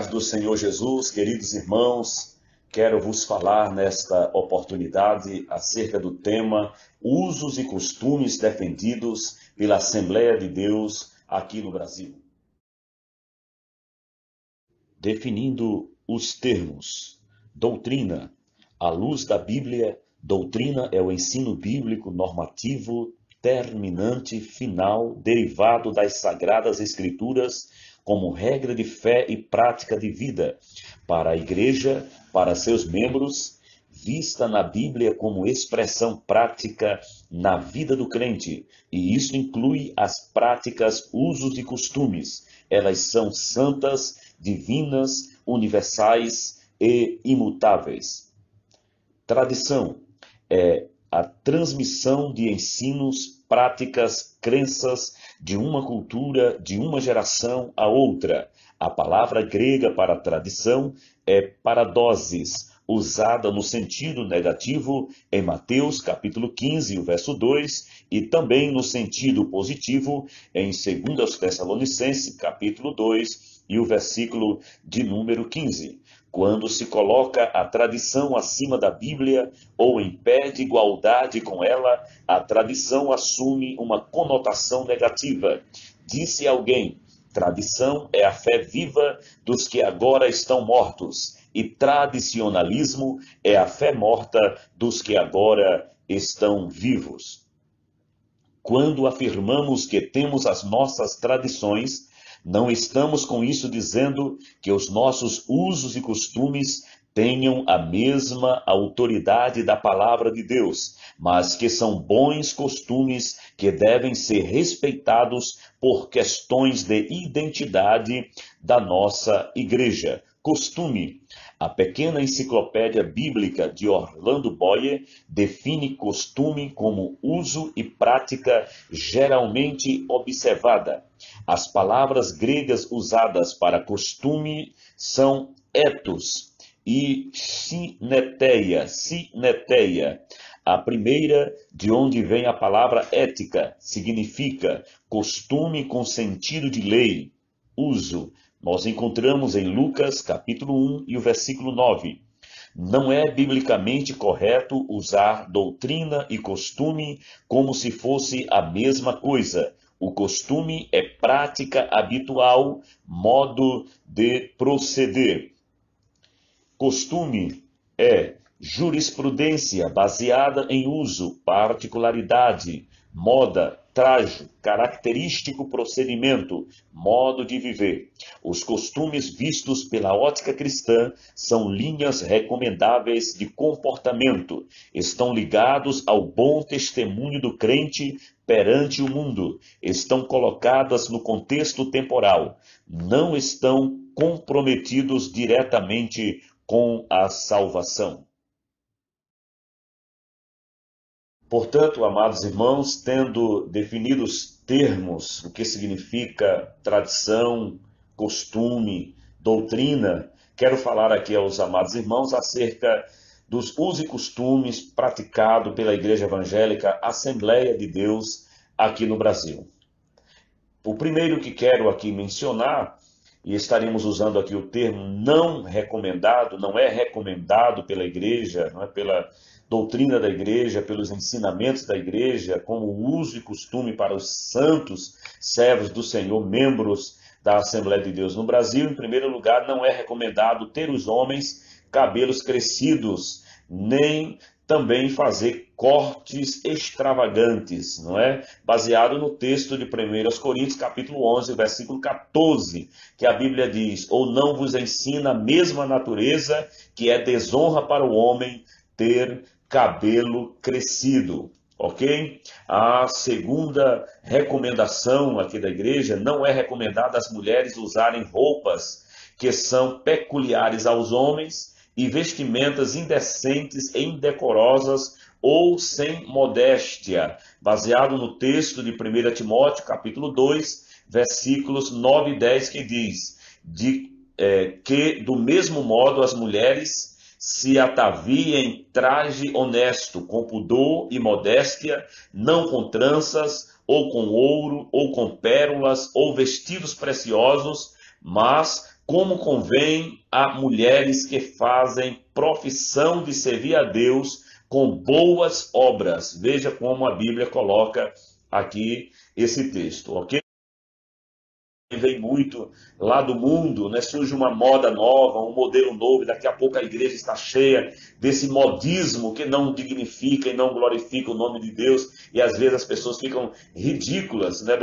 paz do Senhor Jesus, queridos irmãos, quero vos falar nesta oportunidade acerca do tema usos e costumes defendidos pela Assembleia de Deus aqui no Brasil. Definindo os termos. Doutrina. À luz da Bíblia, doutrina é o ensino bíblico normativo, terminante, final, derivado das Sagradas Escrituras, como regra de fé e prática de vida, para a Igreja, para seus membros, vista na Bíblia como expressão prática na vida do crente, e isso inclui as práticas, usos e costumes. Elas são santas, divinas, universais e imutáveis. Tradição é a transmissão de ensinos, práticas, crenças de uma cultura, de uma geração a outra. A palavra grega para tradição é paradosis, usada no sentido negativo em Mateus capítulo 15, o verso 2, e também no sentido positivo em 2 Tessalonicenses capítulo 2 e o versículo de número 15. Quando se coloca a tradição acima da Bíblia ou em pé de igualdade com ela, a tradição assume uma conotação negativa. Disse alguém: tradição é a fé viva dos que agora estão mortos, e tradicionalismo é a fé morta dos que agora estão vivos. Quando afirmamos que temos as nossas tradições, não estamos com isso dizendo que os nossos usos e costumes tenham a mesma autoridade da palavra de Deus, mas que são bons costumes que devem ser respeitados por questões de identidade da nossa igreja. Costume. A pequena enciclopédia bíblica de Orlando Boyer define costume como uso e prática geralmente observada. As palavras gregas usadas para costume são ethos e sineteia. A primeira, de onde vem a palavra ética, significa costume com sentido de lei, uso. Nós encontramos em Lucas, capítulo 1 e o versículo 9. Não é biblicamente correto usar doutrina e costume como se fosse a mesma coisa. O costume é prática habitual, modo de proceder. Costume é jurisprudência baseada em uso, particularidade, moda, trajo, característico procedimento, modo de viver. Os costumes vistos pela ótica cristã são linhas recomendáveis de comportamento. Estão ligados ao bom testemunho do crente perante o mundo. Estão colocadas no contexto temporal. Não estão comprometidos diretamente com a salvação. Portanto, amados irmãos, tendo definido os termos, o que significa tradição, costume, doutrina, quero falar aqui aos amados irmãos acerca dos usos e costumes praticados pela Igreja Evangélica Assembleia de Deus aqui no Brasil. O primeiro que quero aqui mencionar, e estaremos usando aqui o termo não recomendado, não é recomendado pela Igreja, não é pela doutrina da igreja, pelos ensinamentos da igreja, como uso e costume para os santos servos do Senhor, membros da Assembleia de Deus no Brasil. Em primeiro lugar, não é recomendado ter os homens cabelos crescidos, nem também fazer cortes extravagantes, não é? Baseado no texto de 1 Coríntios, capítulo 11, versículo 14, que a Bíblia diz: ou não vos ensina a mesma natureza, que é desonra para o homem ter cabelo crescido, ok? A segunda recomendação aqui da igreja: não é recomendado as mulheres usarem roupas que são peculiares aos homens e vestimentas indecentes e indecorosas ou sem modéstia, baseado no texto de 1 Timóteo, capítulo 2, versículos 9 e 10, que diz que, do mesmo modo, as mulheres se ataviem em traje honesto, com pudor e modéstia, não com tranças, ou com ouro, ou com pérolas, ou vestidos preciosos, mas como convém a mulheres que fazem profissão de servir a Deus com boas obras. Veja como a Bíblia coloca aqui esse texto, ok? Vem muito lá do mundo, né? Surge uma moda nova, um modelo novo, e daqui a pouco a igreja está cheia desse modismo que não dignifica e não glorifica o nome de Deus, e às vezes as pessoas ficam ridículas, né?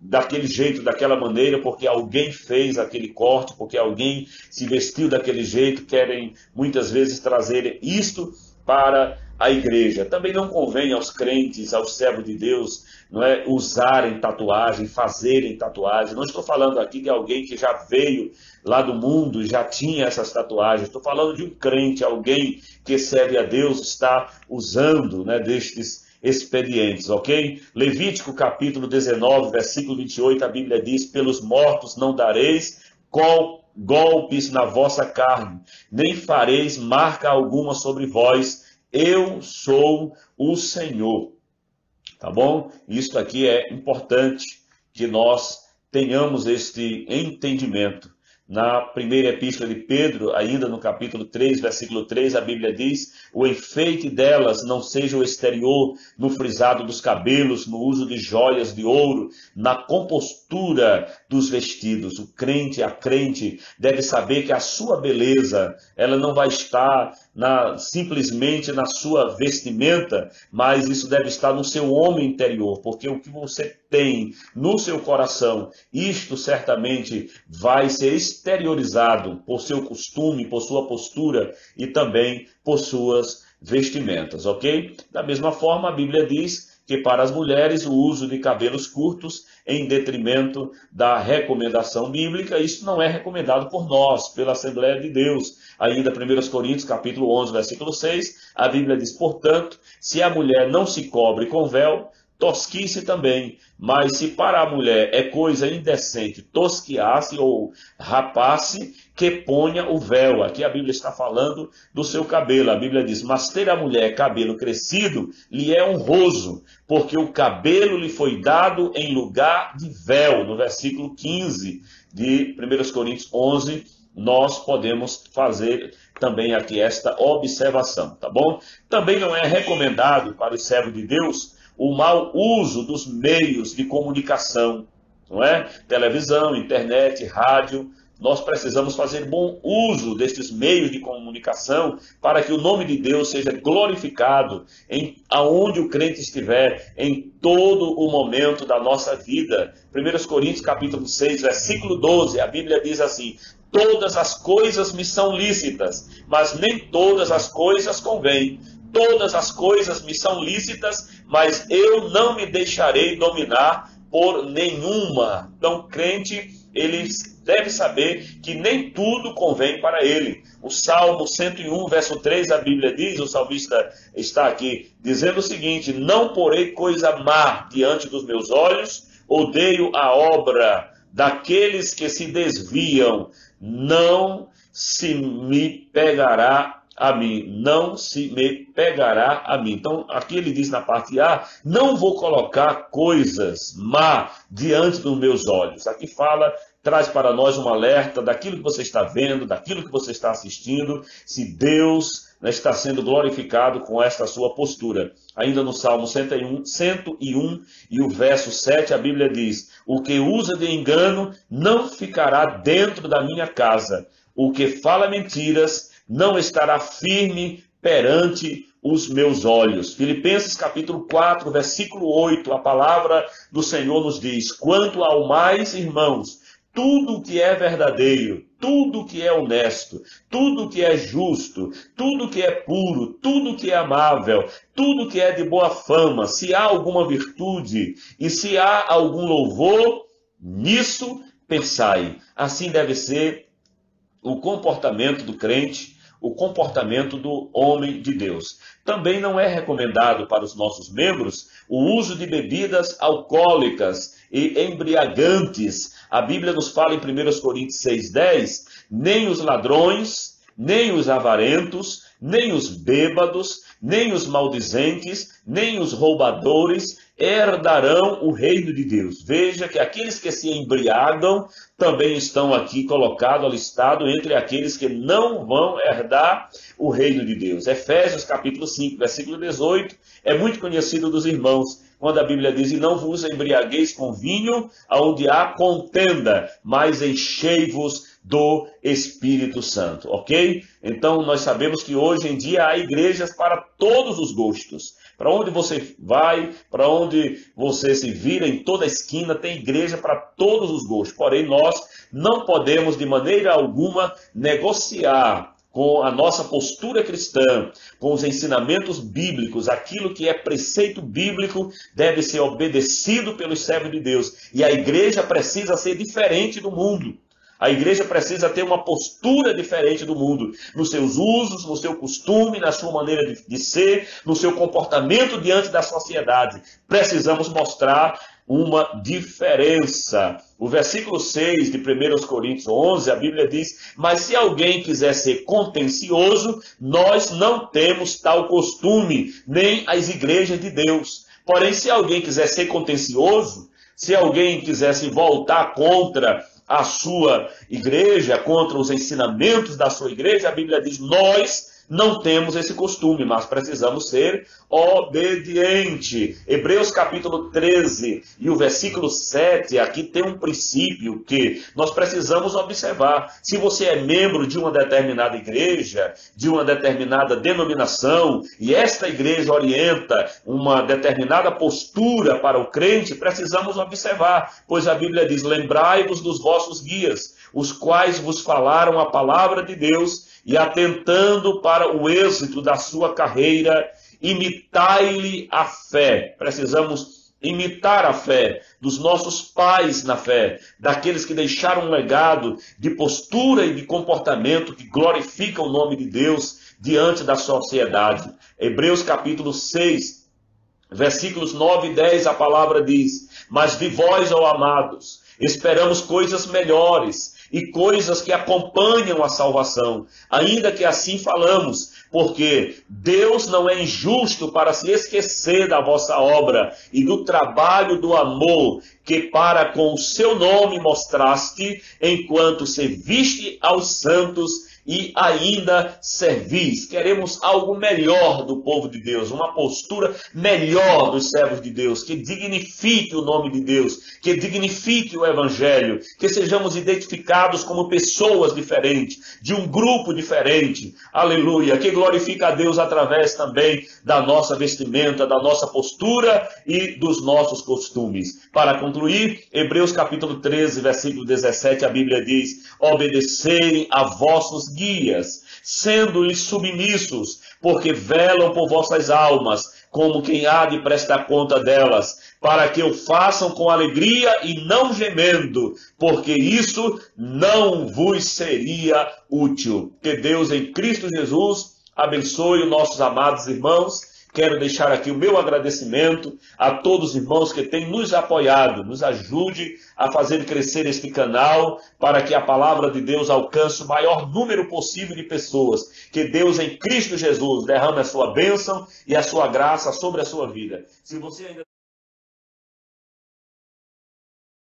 Daquele jeito, daquela maneira, porque alguém fez aquele corte, porque alguém se vestiu daquele jeito, querem muitas vezes trazer isto para a igreja. Também não convém aos crentes, aos servos de Deus, não é, usarem tatuagem, fazerem tatuagem. Não estou falando aqui de alguém que já veio lá do mundo e já tinha essas tatuagens. Estou falando de um crente, alguém que serve a Deus, está usando, né, destes expedientes, ok? Levítico capítulo 19, versículo 28, a Bíblia diz: pelos mortos não dareis golpes na vossa carne, nem fareis marca alguma sobre vós, eu sou o Senhor. Tá bom? Isso aqui é importante que nós tenhamos este entendimento. Na primeira epístola de Pedro, ainda no capítulo 3, versículo 3, a Bíblia diz: o enfeite delas não seja o exterior, no frisado dos cabelos, no uso de joias de ouro, na compostura dos vestidos. O crente, a crente, deve saber que a sua beleza, ela não vai estar simplesmente na sua vestimenta, mas isso deve estar no seu homem interior, porque o que você tem no seu coração, isto certamente vai ser exteriorizado por seu costume, por sua postura e também por suas vestimentas, ok? Da mesma forma, a Bíblia diz que para as mulheres o uso de cabelos curtos em detrimento da recomendação bíblica, isso não é recomendado por nós, pela Assembleia de Deus. Ainda 1 Coríntios capítulo 11, versículo 6, a Bíblia diz: portanto, se a mulher não se cobre com véu, tosquice também, mas se para a mulher é coisa indecente tosquiar-se ou rapar-se, que ponha o véu. Aqui a Bíblia está falando do seu cabelo. A Bíblia diz: mas ter a mulher cabelo crescido lhe é honroso, porque o cabelo lhe foi dado em lugar de véu. No versículo 15 de 1 Coríntios 11, nós podemos fazer também aqui esta observação, tá bom? Também não é recomendado para os servos de Deus o mau uso dos meios de comunicação, não é? Televisão, internet, rádio. Nós precisamos fazer bom uso destes meios de comunicação para que o nome de Deus seja glorificado aonde o crente estiver, em todo o momento da nossa vida. 1 Coríntios capítulo 6, versículo 12, a Bíblia diz assim: todas as coisas me são lícitas, mas nem todas as coisas convêm. Todas as coisas me são lícitas, mas eu não me deixarei dominar por nenhuma. Então, crente, ele deve saber que nem tudo convém para ele. O Salmo 101, verso 3, a Bíblia diz, o salmista está aqui dizendo o seguinte: não porei coisa má diante dos meus olhos, odeio a obra daqueles que se desviam, não se me pegará a mim, não se me pegará a mim. Então, aqui ele diz na parte A: não vou colocar coisas má diante dos meus olhos. Aqui traz para nós um alerta daquilo que você está vendo, daquilo que você está assistindo, se Deus está sendo glorificado com esta sua postura. Ainda no Salmo 101 e o verso 7, a Bíblia diz: o que usa de engano não ficará dentro da minha casa, o que fala mentiras não estará firme perante os meus olhos. Filipenses capítulo 4, versículo 8, a palavra do Senhor nos diz: quanto ao mais, irmãos, tudo que é verdadeiro, tudo que é honesto, tudo que é justo, tudo que é puro, tudo que é amável, tudo que é de boa fama, se há alguma virtude e se há algum louvor, nisso pensai. Assim deve ser o comportamento do crente, o comportamento do homem de Deus. Também não é recomendado para os nossos membros o uso de bebidas alcoólicas e embriagantes. A Bíblia nos fala em 1 Coríntios 6,10, nem os ladrões, nem os avarentos, nem os bêbados, nem os maldizentes, nem os roubadores, herdarão o reino de Deus. Veja que aqueles que se embriagam também estão aqui colocados, listados entre aqueles que não vão herdar o reino de Deus. Efésios capítulo 5, versículo 18, é muito conhecido dos irmãos, quando a Bíblia diz: e não vos embriagueis com vinho, onde há contenda, mas enchei-vos do Espírito Santo, ok? Então nós sabemos que hoje em dia há igrejas para todos os gostos. Para onde você vai, para onde você se vira, em toda esquina tem igreja para todos os gostos. Porém, nós não podemos de maneira alguma negociar com a nossa postura cristã, com os ensinamentos bíblicos. Aquilo que é preceito bíblico deve ser obedecido pelos servos de Deus. E a igreja precisa ser diferente do mundo. A igreja precisa ter uma postura diferente do mundo, nos seus usos, no seu costume, na sua maneira de ser, no seu comportamento diante da sociedade. Precisamos mostrar uma diferença. O versículo 6 de 1 Coríntios 11, a Bíblia diz: mas se alguém quiser ser contencioso, nós não temos tal costume, nem as igrejas de Deus. Porém, se alguém quiser ser contencioso, se alguém quiser se voltar contra a sua igreja, contra os ensinamentos da sua igreja, a Bíblia diz: nós não temos esse costume, mas precisamos ser obedientes. Hebreus capítulo 13 e o versículo 7, aqui tem um princípio que nós precisamos observar. Se você é membro de uma determinada igreja, de uma determinada denominação, e esta igreja orienta uma determinada postura para o crente, precisamos observar, pois a Bíblia diz: lembrai-vos dos vossos guias, os quais vos falaram a palavra de Deus, e atentando para o êxito da sua carreira, imitai-lhe a fé. Precisamos imitar a fé dos nossos pais na fé, daqueles que deixaram um legado de postura e de comportamento que glorifica o nome de Deus diante da sociedade. Hebreus capítulo 6, versículos 9 e 10, a palavra diz: mas de vós, ó amados, esperamos coisas melhores e coisas que acompanham a salvação, ainda que assim falamos, porque Deus não é injusto para se esquecer da vossa obra e do trabalho do amor que para com o seu nome mostraste, enquanto serviste aos santos e ainda servis. Queremos algo melhor do povo de Deus, uma postura melhor dos servos de Deus, que dignifique o nome de Deus, que dignifique o Evangelho, que sejamos identificados como pessoas diferentes, de um grupo diferente, aleluia, que glorifica a Deus através também da nossa vestimenta, da nossa postura e dos nossos costumes. Para concluir, Hebreus capítulo 13, versículo 17, a Bíblia diz: obedecei a vossos guias, sendo-lhes submissos, porque velam por vossas almas, como quem há de prestar conta delas, para que o façam com alegria e não gemendo, porque isso não vos seria útil. Que Deus em Cristo Jesus abençoe os nossos amados irmãos. Quero deixar aqui o meu agradecimento a todos os irmãos que têm nos apoiado. Nos ajude a fazer crescer este canal para que a palavra de Deus alcance o maior número possível de pessoas. Que Deus em Cristo Jesus derrame a sua bênção e a sua graça sobre a sua vida. Se você ainda